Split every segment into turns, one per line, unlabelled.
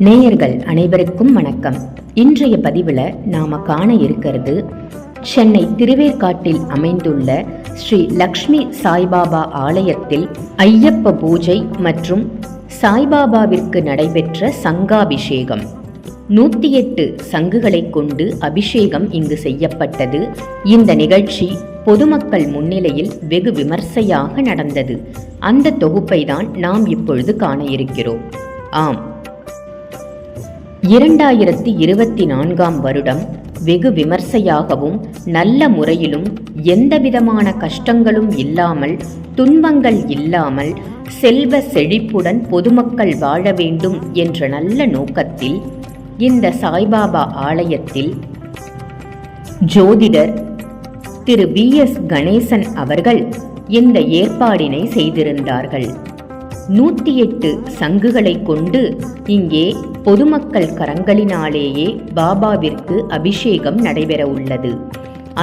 நேயர்கள் அனைவருக்கும் வணக்கம். இன்றைய பதிவில் நாம காண இருக்கிறது சென்னை திருவேற்காட்டில் அமைந்துள்ள ஸ்ரீ லக்ஷ்மி சாய்பாபா ஆலயத்தில் ஐயப்ப பூஜை மற்றும் சாய்பாபாவிற்கு நடைபெற்ற சங்காபிஷேகம். 108 சங்குகளை கொண்டு அபிஷேகம் இங்கு செய்யப்பட்டது. இந்த நிகழ்ச்சி பொதுமக்கள் முன்னிலையில் வெகு விமர்சையாக நடந்தது. அந்த தொகுப்பை தான் நாம் இப்பொழுது காண இருக்கிறோம். ஆம், 2024ஆம் வருடம் வெகு விமர்சையாகவும் நல்ல முறையிலும் எந்தவிதமான கஷ்டங்களும் இல்லாமல், துன்பங்கள் இல்லாமல், செல்வ செழிப்புடன் பொதுமக்கள் வாழ வேண்டும் என்ற நல்ல நோக்கத்தில் இந்த சாய்பாபா ஆலயத்தில் ஜோதிடர் திரு V.S. கணேசன் அவர்கள் இந்த ஏற்பாடினை செய்திருந்தார்கள். 108 சங்குகளை கொண்டு இங்கே பொதுமக்கள் கரங்களினாலேயே பாபாவிற்கு அபிஷேகம் நடைபெற உள்ளது.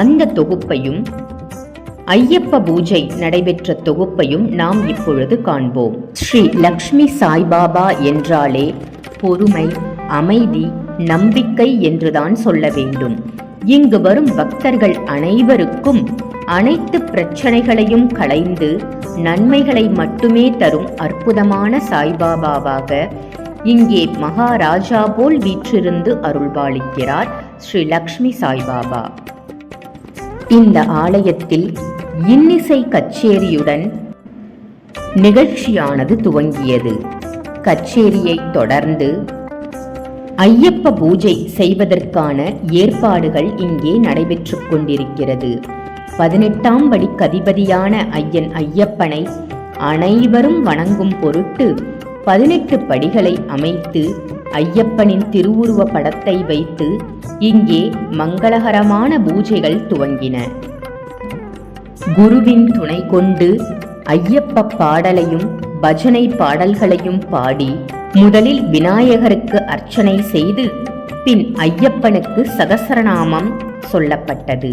அந்த தொகுப்பையும் ஐயப்ப பூஜை நடைபெற்ற தொகுப்பையும் நாம் இப்பொழுது காண்போம். ஸ்ரீ லக்ஷ்மி சாய்பாபா என்றாலே பொறுமை, அமைதி, நம்பிக்கை என்றுதான் சொல்ல வேண்டும். இங்கு வரும் பக்தர்கள் அனைவருக்கும் அனைத்து பிரச்சனைகளையும் களைந்து நன்மைகளை மட்டுமே தரும் அற்புதமான சாய்பாபாவாக இங்கே மகாராஜா போல் வீற்றிருந்து அருள்பாலிக்கிறார் ஸ்ரீ லக்ஷ்மி சாய்பாபா. இந்த ஆலயத்தில் இன்னிசை கச்சேரியுடன் நிகழ்ச்சியானது துவங்கியது. கச்சேரியை தொடர்ந்து ஐயப்ப பூஜை செய்வதற்கான ஏற்பாடுகள் இங்கே நடைபெற்றுக் கொண்டிருக்கிறது. 18ஆம் படிக்கு அதிபதியான ஐயன் ஐயப்பனை அனைவரும் வணங்கும் பொருட்டு 18 படிகளை அமைத்து ஐயப்பனின் திருவுருவ படத்தை வைத்து இங்கே மங்களகரமான பூஜைகள் துவங்கின. குருவின் துணை கொண்டு ஐயப்ப பாடலையும் பஜனை பாடல்களையும் பாடி முதலில் விநாயகருக்கு அர்ச்சனை செய்து பின் ஐயப்பனுக்கு சகஸ்ரநாமம் சொல்லப்பட்டது.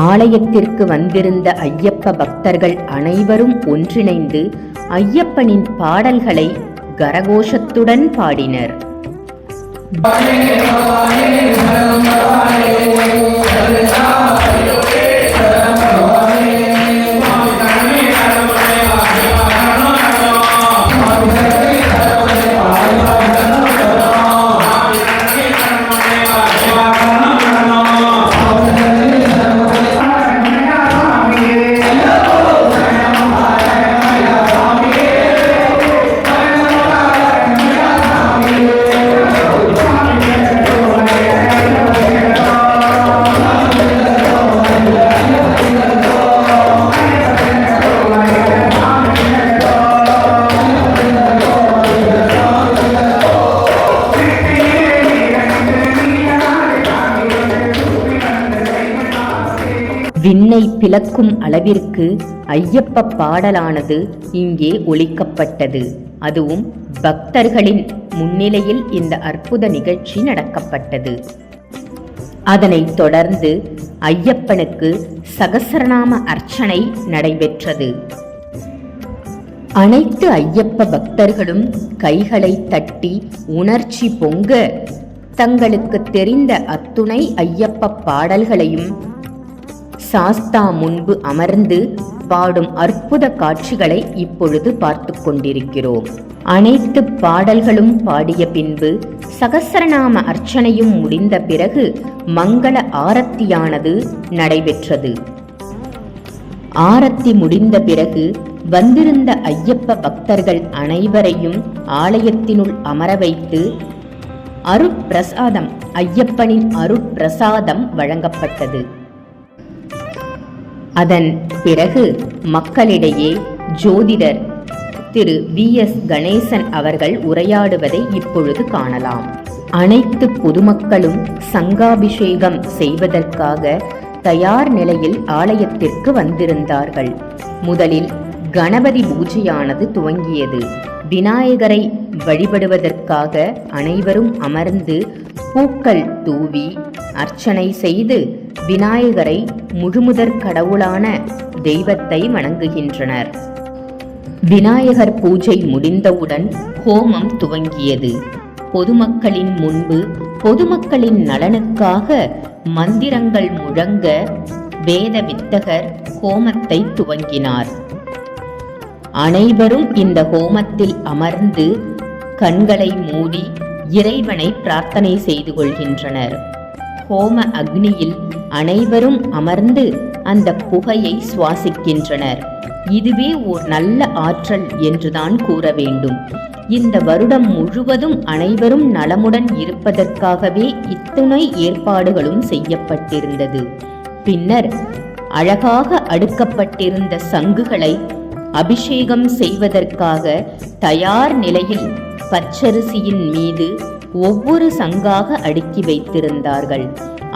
ஆலயத்திற்கு வந்திருந்த ஐயப்ப பக்தர்கள் அனைவரும் ஒன்றிணைந்து ஐயப்பனின் பாடல்களை கரகோஷத்துடன் பாடினர். விண்ணை பிளக்கும் அளவிற்கு ஐயப்ப பாடலானது இங்கே ஒலிக்கப்பட்டது. அதுவும் பக்தர்களின் முன்னிலையில் இந்த அற்புத நிகழ்ச்சி நடக்கப்பட்டது. அதனைத் தொடர்ந்து ஐயப்பனுக்கு சகஸ்ரநாம அர்ச்சனை நடைபெற்றது. அனைத்து ஐயப்ப பக்தர்களும் கைகளை தட்டி உணர்ச்சி பொங்க தங்களுக்கு தெரிந்த அத்துணை ஐயப்ப பாடல்களையும் சாஸ்தா முன்பு அமர்ந்து பாடும் அற்புத காட்சிகளை இப்பொழுது பார்த்து கொண்டிருக்கிறோம். அனைத்து பாடல்களும் பாடிய பின்பு சகஸ்ரநாம அர்ச்சனையும் முடிந்த பிறகு மங்கள ஆரத்தியானது நடைபெற்றது. ஆரத்தி முடிந்த பிறகு வந்திருந்த ஐயப்ப பக்தர்கள் அனைவரையும் ஆலயத்தினுள் அமர வைத்து அருட்பிரசாதம், ஐயப்பனின் அருட்பிரசாதம் வழங்கப்பட்டது. அதன் பிறகு மக்களிடையே ஜோதிடர் திரு V.S. கணேசன் அவர்கள் உரையாடுவதை இப்பொழுது காணலாம். அனைத்து பொதுமக்களும் சங்காபிஷேகம் செய்வதற்காக தயார் நிலையில் ஆலயத்திற்கு வந்திருந்தார்கள். முதலில் கணபதி பூஜையானது துவங்கியது. விநாயகரை வழிபடுவதற்காக அனைவரும் அமர்ந்து பூக்கள் தூவி அர்ச்சனை செய்து விநாயகரை முழுமுதற் கடவுளான தெய்வத்தை வணங்குகின்றனர். விநாயகர் பூஜை முடிந்தவுடன் ஹோமம் துவங்கியது. பொதுமக்களின் முன்பு பொதுமக்களின் நலனுக்காக மந்திரங்கள் முழங்க வேத வித்தகர் ஹோமத்தை துவங்கினார். அனைவரும் இந்த ஹோமத்தில் அமர்ந்து கண்களை மூடி இறைவனை பிரார்த்தனை செய்து கொள்கின்றனர். ஹோம அக்னியில் அனைவரும் அமர்ந்து அந்த புகையை சுவாசிக்கின்றனர். இதுவே ஒரு நல்ல ஆற்றல் என்றுதான் கூற வேண்டும். இந்த வருடம் முழுவதும் அனைவரும் நலமுடன் இருப்பதற்காகவே இத்துணை ஏற்பாடுகளும் செய்யப்பட்டிருந்தது. பின்னர் அழகாக அடுக்கப்பட்டிருந்த சங்குகளை அபிஷேகம் செய்வதற்காக தயார் நிலையில் பச்சரிசியின் மீது ஒவ்வொரு சங்காக அடுக்கி வைத்திருந்தார்கள்.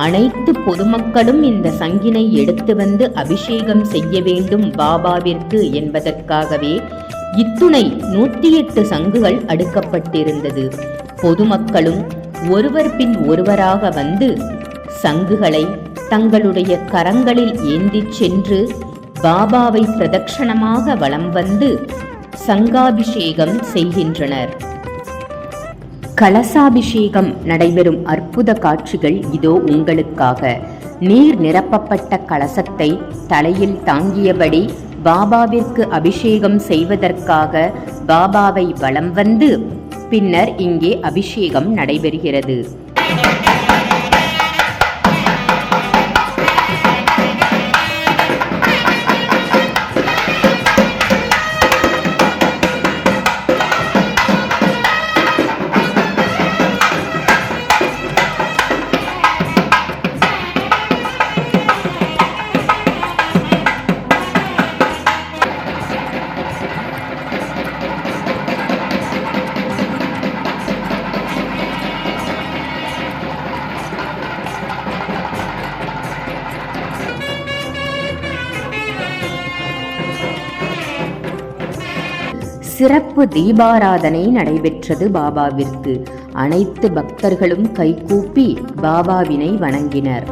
அனைத்து பொதுமக்களும் இந்த சங்கினை எடுத்து வந்து அபிஷேகம் செய்ய வேண்டும் பாபாவிற்கு என்பதற்காகவே இத்துணை 108 சங்குகள் அடுக்கப்பட்டிருந்தது. பொதுமக்களும் ஒருவர் பின் ஒருவராக வந்து சங்குகளை தங்களுடைய கரங்களில் ஏந்திச் சென்று பாபாவை பிரதட்சணமாக வலம் வந்து சங்காபிஷேகம் செய்கின்றனர். கலசாபிஷேகம் நடைபெறும் அற்புத காட்சிகள் இதோ உங்களுக்காக. நீர் நிரப்பப்பட்ட கலசத்தை தலையில் தாங்கியபடி பாபாவிற்கு அபிஷேகம் செய்வதற்காக பாபாவை வலம் வந்து பின்னர் இங்கே அபிஷேகம் நடைபெறுகிறது. சிறப்பு தீபாராதனை நடைபெற்றது பாபாவிற்கு. அனைத்து பக்தர்களும் கைகூப்பி பாபாவினை வணங்கினர்.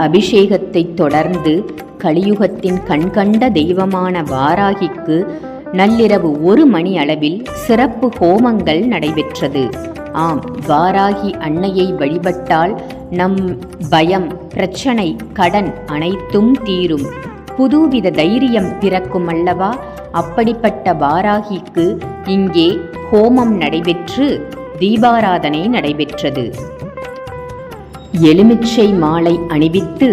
அபிஷேகத்தை தொடர்ந்து கலியுகத்தின் கண்கண்ட தெய்வமான வாராகிக்கு நள்ளிரவு 1 மணி அளவில் சிறப்பு ஹோமங்கள் நடைபெற்றது. ஆம், வாராகி அன்னையை வழிபட்டால் நம் பயம், பிரச்சனை, கடன் அனைத்தும் தீரும், புதுவித தைரியம் பிறக்கும் அல்லவா? அப்படிப்பட்ட வாராகிக்கு இங்கே ஹோமம் நடைபெற்று தீபாராதனை நடைபெற்றது. எலுமிச்சை மாலை அணிவித்து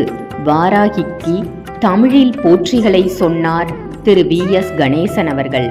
வாராகிக்கு தமிழில் போற்றிகளை சொன்னார் திரு VS கணேசன் அவர்கள்.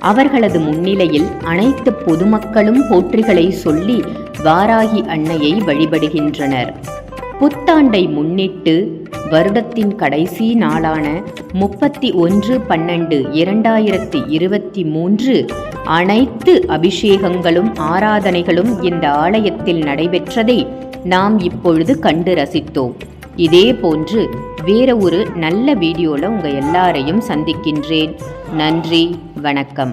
அவர்களது முன்னிலையில் அனைத்து பொதுமக்களும் போற்றிகளை சொல்லி வாராகி அன்னையை வழிபடுகின்றனர். புத்தாண்டை முன்னிட்டு வருடத்தின் கடைசி நாளான 31/12/2023 அனைத்து அபிஷேகங்களும் ஆராதனைகளும் இந்த ஆலயத்தில் நடைபெற்றதை நாம் இப்பொழுது கண்டு ரசித்தோம். இதே போன்று வேற ஒரு நல்ல வீடியோல உங்க எல்லாரையும் சந்திக்கின்றேன். நன்றி, வணக்கம்.